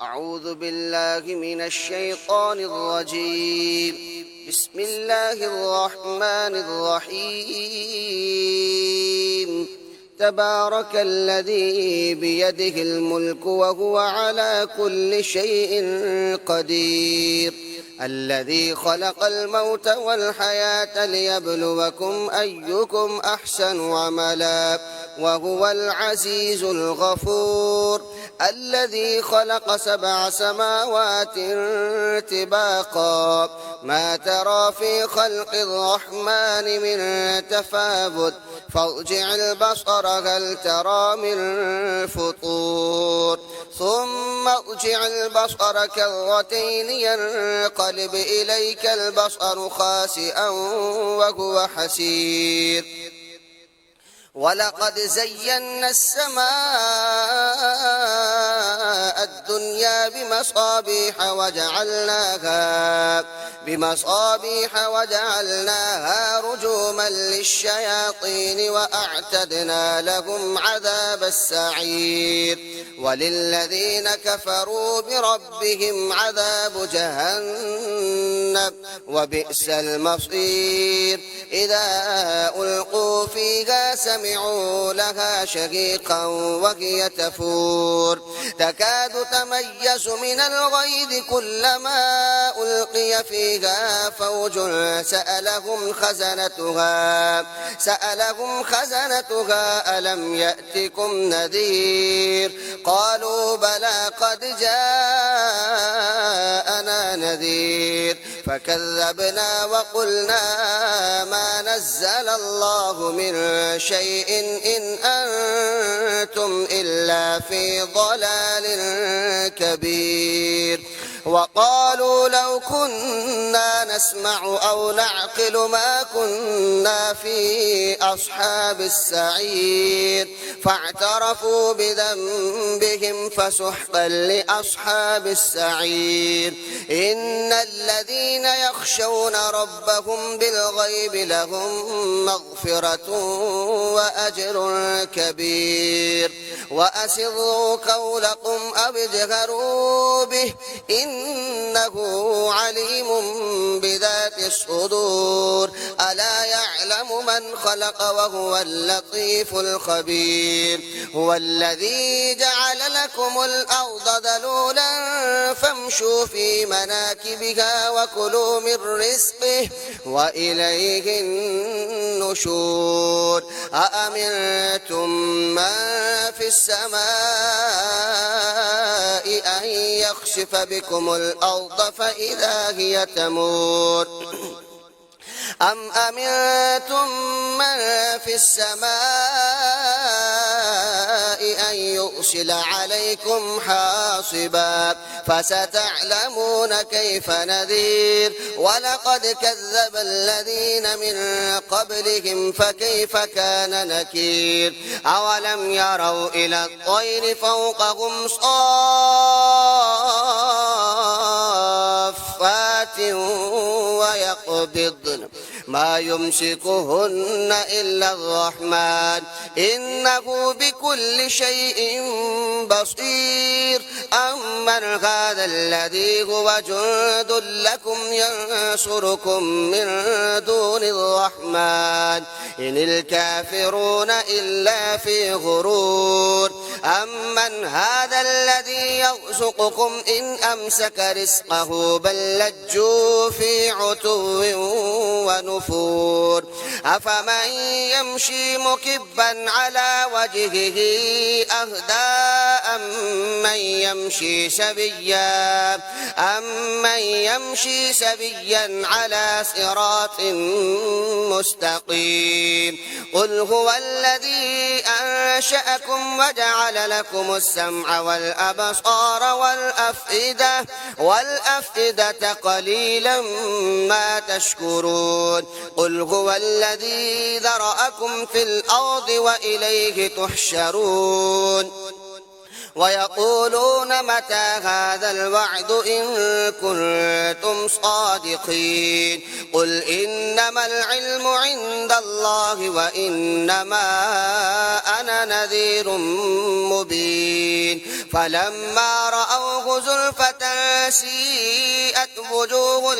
أعوذ بالله من الشيطان الرجيم. بسم الله الرحمن الرحيم. تبارك الذي بيده الملك وهو على كل شيء قدير، الذي خلق الموت والحياة ليبلوكم أيكم أحسن عملا وهو العزيز الغفور، الذي خلق 7 سماوات طباقا ما ترى في خلق الرحمن من تفاوت فارجع البصر هل ترى من فطور ثم ارجع البصر كرتين ينقلب إليك البصر خاسئا وهو حسير. ولقد زينا السماء الدنيا بمصابيح وجعلناها رجوما للشياطين وأعتدنا لهم عذاب السعير. وللذين كفروا بربهم عذاب جهنم وبئس المصير. إذا ألقوا فيها سمعوا لها شهيقا وهي تفور تكاد تميز من الغيظ كلما ألقي فيها فوج سألهم خزنتها ألم يأتكم نذير قالوا بلى قد جاءنا نذير فكذبنا وقلنا ما نزل الله من شيء إن أنتم إلا في ضلال كبير. وقالوا لو كنا نسمع أو نعقل ما كنا في أصحاب السعير فاعترفوا بذنبهم فسحقا لأصحاب السعير. إن الذين يخشون ربهم بالغيب لهم مغفرة وأجر كبير. وأسروا قولكم أو اجهروا به إنه عليم بذات الصدور. ألا يعلم من خلق وهو اللطيف الخبير. هو الذي جعل لكم الأرض ذلولا فامشوا في مناكبها وكلوا من رزقه وإليه النشور. أأمنتم من في السماء أن يخسف بكم الأرض فإذا هي تمور أم أمنتم من في السماء أن يرسل عليكم حاصبا فستعلمون كيف نذير. ولقد كذب الذين من قبلهم فكيف كان نكير. أولم يروا إلى الطير فوقهم صافات ويقبضن ما يمسكهن إلا الرحمن إنه بكل شيء بصير. أمن هذا الذي هو جند لكم ينصركم من دون الرحمن إن الكافرون إلا في غرور. أمن هذا الذي يرزقكم إن أمسك رزقه بل لجوا في عتو ونفور. أفمن يمشي مكبا على وجهه أهدى أمن يمشي سبيا على صراط مستقيم. قل هو الذي أنشأكم وجعل لكم السمع والأبصار والأفئدة قليلا ما تشكرون. قل هو الذي ذرأكم في الأرض وإليه تحشرون. ويقولون متى هذا الوعد إن كنتم صادقين. قل إنما العلم عند الله وإنما أنا نذير مبين فلما رأوه زلفة سيئت وجوه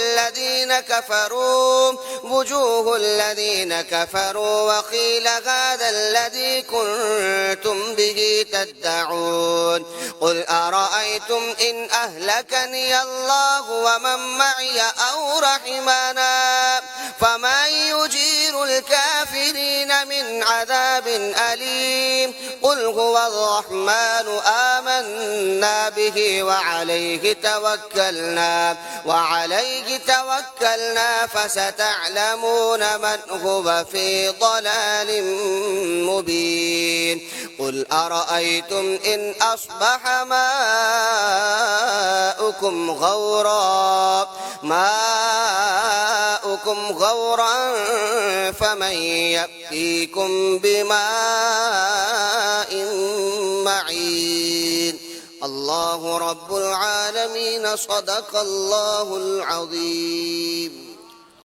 الذين كفروا وقيل هذا الذي كنتم به تدعون قل أرأيتم إن أهلكني الله ومن معي أو رحمنا فمن يجير الكافرين من عذاب أليم قل هو الرحمن آمنا به وعليه توكلنا فستعلمون من هو في ضلال مبين قل أرأيتم إن أصبح ماؤكم غورا فمن يأتيكم بماء معين الله رب العالمين صدق الله العظيم.